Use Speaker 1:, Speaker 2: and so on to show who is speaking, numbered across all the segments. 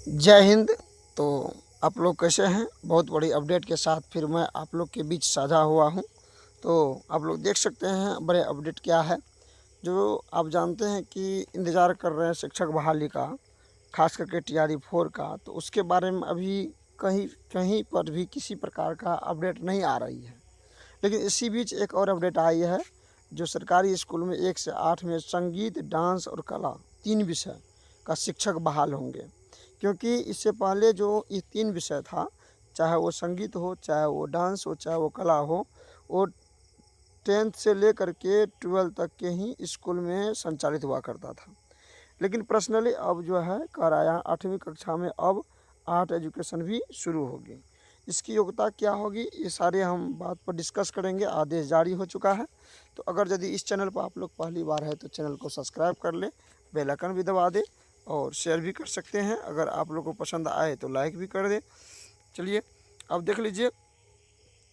Speaker 1: जय हिंद। तो आप लोग कैसे हैं? बहुत बड़ी अपडेट के साथ फिर मैं आप लोग के बीच साझा हुआ हूं। तो आप लोग देख सकते हैं बड़े अपडेट क्या है। जो आप जानते हैं कि इंतज़ार कर रहे हैं शिक्षक बहाली का, खास करके TRE 4 का, तो उसके बारे में अभी कहीं कहीं पर भी किसी प्रकार का अपडेट नहीं आ रही है। लेकिन इसी बीच एक और अपडेट आई है, जो सरकारी स्कूल में 1 से 8 में संगीत, डांस और कला 3 विषय का शिक्षक बहाल होंगे। क्योंकि इससे पहले जो ये 3 विषय था, चाहे वो संगीत हो, चाहे वो डांस हो, चाहे वो कला हो, वो 10th से लेकर के 12th तक के ही स्कूल में संचालित हुआ करता था। लेकिन पर्सनली अब जो है कराया 8वीं कक्षा में अब आर्ट एजुकेशन भी शुरू होगी। इसकी योग्यता क्या होगी, ये सारे हम बात पर डिस्कस करेंगे। आदेश जारी हो चुका है। तो अगर यदि इस चैनल पर आप लोग पहली बार है तो चैनल को सब्सक्राइब कर ले, बेल आइकन भी दबा दे और शेयर भी कर सकते हैं। अगर आप लोग को पसंद आए तो लाइक भी कर दे। चलिए अब देख लीजिए,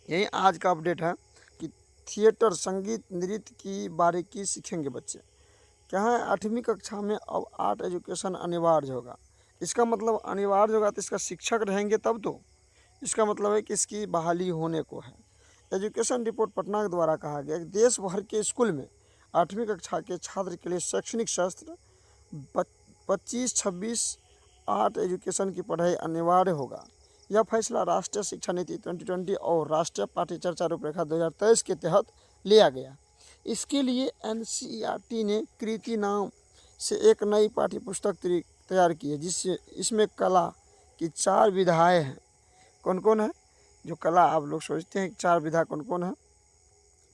Speaker 1: यही आज का अपडेट है कि थिएटर, संगीत, नृत्य की बारीकी सीखेंगे बच्चे। क्या है, 8वीं कक्षा में अब आर्ट एजुकेशन अनिवार्य होगा। इसका मतलब अनिवार्य होगा तो इसका शिक्षक रहेंगे तब तो। इसका मतलब है कि इसकी बहाली होने को है। एजुकेशन रिपोर्ट पटना के द्वारा कहा गया कि देश भर के स्कूल में 8वीं कक्षा के छात्र के लिए शैक्षणिक सत्र 25-26 आर्ट एजुकेशन की पढ़ाई अनिवार्य होगा। यह फैसला राष्ट्रीय शिक्षा नीति 2020 और राष्ट्रीय पाठ्यचर्या रूपरेखा 2023 के तहत लिया गया। इसके लिए NCERT ने कृति नाम से एक नई पाठ्य पुस्तक तैयार की है, जिससे इसमें कला की 4 विधाएँ हैं। कौन कौन है? जो कला आप लोग सोचते हैं 4 विधा कौन कौन है?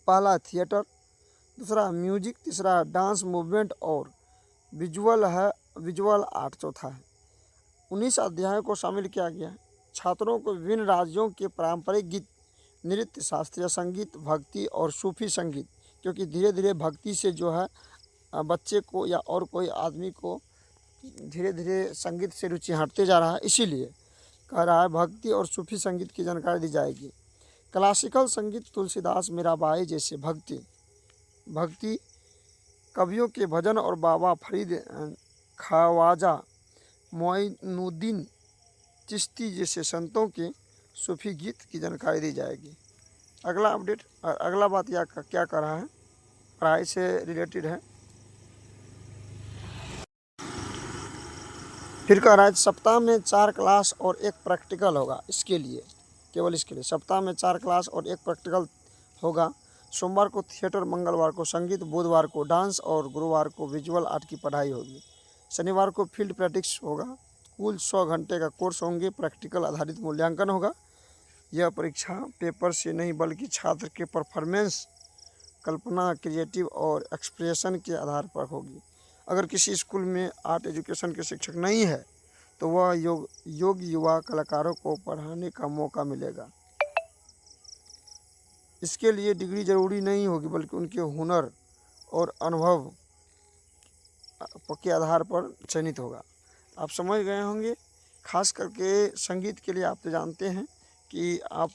Speaker 1: पहला थिएटर, दूसरा म्यूजिक, तीसरा डांस मूवमेंट और विजुअल आर्ट चौथा है। 19 अध्यायों को शामिल किया गया है। छात्रों को विभिन्न राज्यों के पारंपरिक गीत, नृत्य, शास्त्रीय संगीत, भक्ति और सूफी संगीत, क्योंकि धीरे धीरे भक्ति से जो है बच्चे को या और कोई आदमी को धीरे धीरे संगीत से रुचि हटते जा रहा है, इसीलिए कह रहा है भक्ति और सूफी संगीत की जानकारी दी जाएगी। क्लासिकल संगीत, तुलसीदास, मीराबाई जैसे भक्ति कवियों के भजन और बाबा फरीद, ख्वाजा मोइनुद्दीन चिश्ती जैसे संतों के सूफी गीत की जानकारी दी जाएगी। अगला अपडेट, अगला बात यह क्या कर रहा है, पढ़ाई से रिलेटेड है। फिर कह रहा है सप्ताह में 4 क्लास और 1 प्रैक्टिकल होगा। इसके लिए, केवल इसके लिए सप्ताह में 4 क्लास और 1 प्रैक्टिकल होगा। सोमवार को थिएटर, मंगलवार को संगीत, बुधवार को डांस और गुरुवार को विजुअल आर्ट की पढ़ाई होगी। शनिवार को फील्ड प्रैक्टिस होगा। कुल 100 घंटे का कोर्स होंगे। प्रैक्टिकल आधारित मूल्यांकन होगा। यह परीक्षा पेपर से नहीं बल्कि छात्र के परफॉर्मेंस, कल्पना, क्रिएटिव और एक्सप्रेशन के आधार पर होगी। अगर किसी स्कूल में आर्ट एजुकेशन के शिक्षक नहीं है तो वह योग्य युवा कलाकारों को पढ़ाने का मौका मिलेगा। इसके लिए डिग्री जरूरी नहीं होगी, बल्कि उनके हुनर और अनुभव के आधार पर चयनित होगा। आप समझ गए होंगे। खास करके संगीत के लिए आप तो जानते हैं कि आप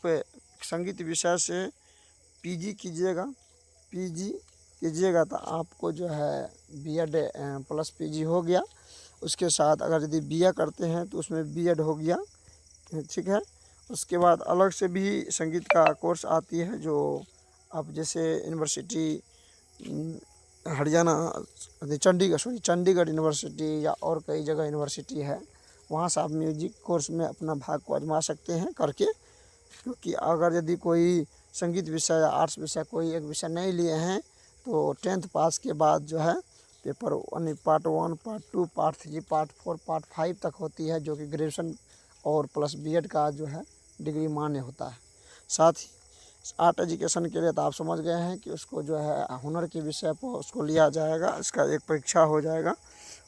Speaker 1: संगीत विषय से पीजी कीजिएगा तो आपको जो है B.Ed प्लस PG हो गया। उसके साथ अगर यदि BA करते हैं तो उसमें B.Ed हो गया, ठीक है। उसके बाद अलग से भी संगीत का कोर्स आती है, जो आप जैसे यूनिवर्सिटी हरियाणा, चंडीगढ़ यूनिवर्सिटी या और कई जगह यूनिवर्सिटी है, वहाँ से आप म्यूजिक कोर्स में अपना भाग को आजमा सकते हैं करके। क्योंकि अगर यदि कोई संगीत विषय या आर्ट्स विषय कोई एक विषय नहीं लिए हैं तो 10th पास के बाद जो है paper part 1, part 2, part 3, part 4, part 5 तक होती है, जो कि ग्रेजुएशन और प्लस B.Ed का जो है डिग्री मान्य होता है। साथ ही आर्ट एजुकेशन के लिए तो आप समझ गए हैं कि उसको जो है हुनर के विषय पर उसको लिया जाएगा, इसका एक परीक्षा हो जाएगा।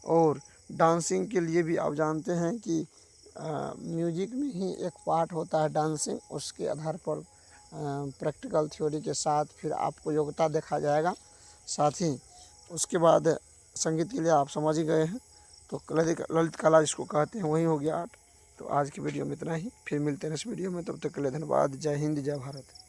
Speaker 1: और डांसिंग के लिए भी आप जानते हैं कि म्यूजिक में ही एक पार्ट होता है डांसिंग, उसके आधार पर प्रैक्टिकल थ्योरी के साथ फिर आपको योग्यता देखा जाएगा। साथ ही उसके बाद संगीत के लिए आप समझ ही गए हैं, तो ललित कला जिसको कहते हैं वही हो गया आर्ट। तो आज की वीडियो में इतना ही, फिर मिलते हैं इस वीडियो में, तब तक के लिए धन्यवाद। जय हिंद, जय भारत।